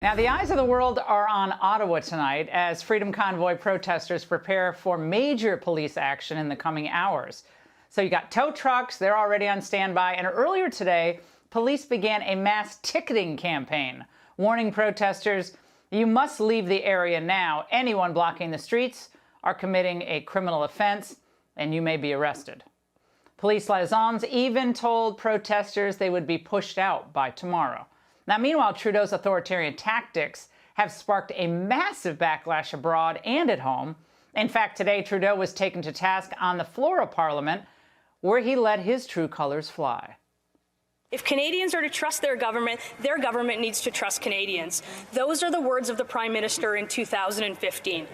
Now, the eyes of the world are on Ottawa tonight as Freedom Convoy protesters prepare for major police action in the coming hours. So you got tow trucks, they're already on standby, and earlier today, police began a mass ticketing campaign, warning protesters, you must leave the area now. Anyone blocking the streets are committing a criminal offense, and you may be arrested. Police liaisons even told protesters they would be pushed out by tomorrow. Now, meanwhile, Trudeau's authoritarian tactics have sparked a massive backlash abroad and at home. In fact, today, Trudeau was taken to task on the floor of Parliament, where he let his true colors fly. If Canadians are to trust their government needs to trust Canadians. Those are the words of the Prime Minister in 2015.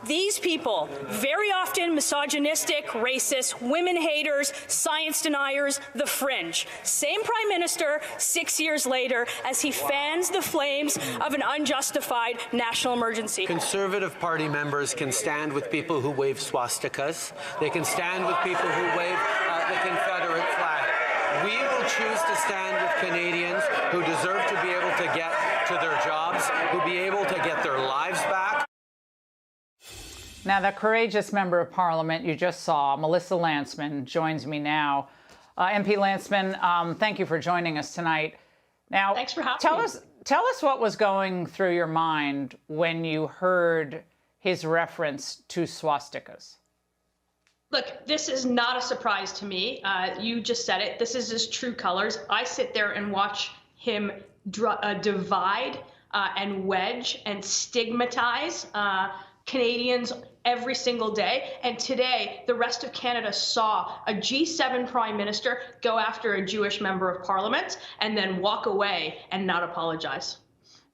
These people, very often misogynistic, racist, women haters, science deniers, the fringe. Same Prime Minister 6 years later as he fans the flames of an unjustified national emergency. Conservative Party members can stand with people who wave swastikas. They can stand with people who wave the Confederate flag. We will choose to stand with Canadians who deserve to be able to get to their jobs, who be able to get their lives back. Now, the courageous member of Parliament you just saw, Melissa Lantsman, joins me now. MP Lantsman, thank you for joining us tonight. Now, thanks for having me. Tell us what was going through your mind when you heard his reference to swastikas. Look, this is not a surprise to me. You just said it. This is his true colors. I sit there and watch him divide and wedge and stigmatize Canadians every single day. And today, the rest of Canada saw a G7 Prime Minister go after a Jewish member of Parliament and then walk away and not apologize.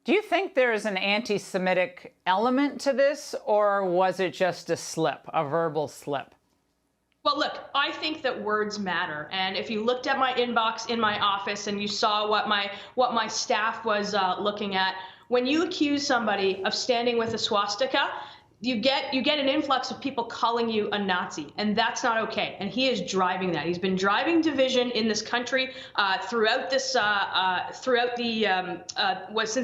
Do you think there is an anti-Semitic element to this, or was it just a slip, a verbal slip? Well, look, I think that words matter. And if you looked at my inbox in my office and you saw what my staff was looking at, when you accuse somebody of standing with a swastika, you get an influx of people calling you a Nazi, and that's not okay. And he is driving that. He's been driving division in this country since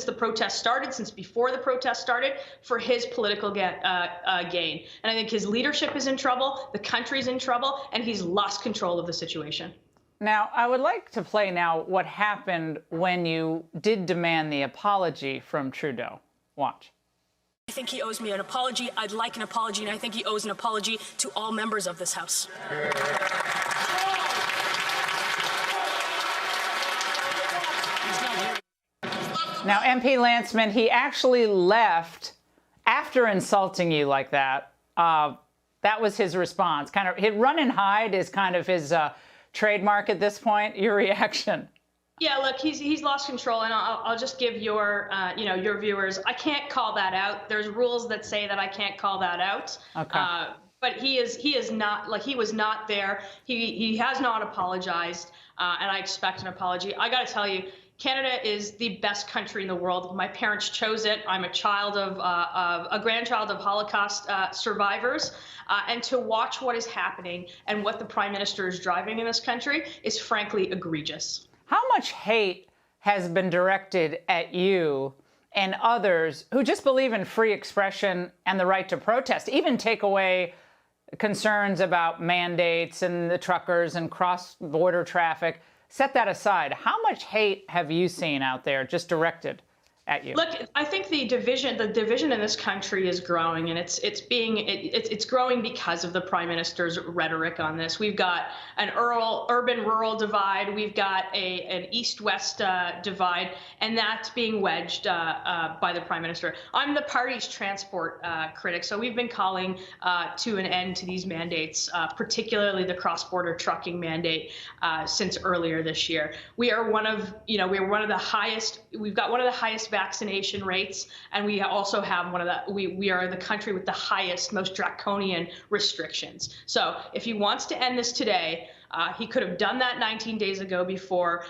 the protest started, since before the protest started, for his political gain. And I think his leadership is in trouble, the country's in trouble, and he's lost control of the situation. Now, I would like to play now what happened when you did demand the apology from Trudeau. Watch. I think he owes me an apology. I'd like an apology, and I think he owes an apology to all members of this House. Now, MP Lantsman, he actually left after insulting you like that. That was his response. Kind of, his run and hide is kind of his trademark at this point. Your reaction? Yeah, look, he's lost control, and I'll just give your viewers. I can't call that out. There's rules that say that I can't call that out. Okay. But he is not, like, he was not there. He has not apologized, and I expect an apology. I got to tell you, Canada is the best country in the world. My parents chose it. I'm a grandchild of Holocaust survivors. And to watch what is happening and what the Prime Minister is driving in this country is frankly egregious. How much hate has been directed at you and others who just believe in free expression and the right to protest, even take away concerns about mandates and the truckers and cross-border traffic? Set that aside. How much hate have you seen out there just directed at you? Look, I think the division in this country is growing, and it's growing because of the Prime Minister's rhetoric on this. We've got an urban-rural divide. We've got an east-west divide, and that's being wedged by the Prime Minister. I'm the party's transport critic, so we've been calling to an end to these mandates, particularly the cross-border trucking mandate, since earlier this year. We've got one of the highest vaccination rates, and we also have we are the country with the highest, most draconian restrictions. So if he wants to end this today, he could have done that 19 days ago before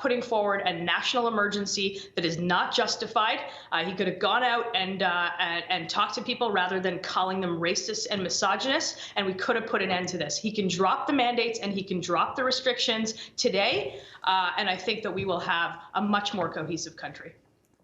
putting forward a national emergency that is not justified. He could have gone out and talked to people rather than calling them racist and misogynist, and we could have put an end to this. He can drop the mandates and he can drop the restrictions today, and I think that we will have a much more cohesive country.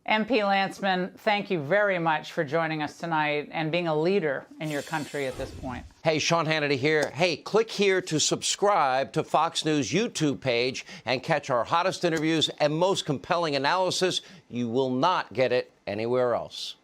MP Lantsman, thank you very much for joining us tonight and being a leader in your country at this point. Hey, Sean Hannity here. Hey, click here to subscribe to Fox News YouTube page and catch our hottest interviews and most compelling analysis. You will not get it anywhere else.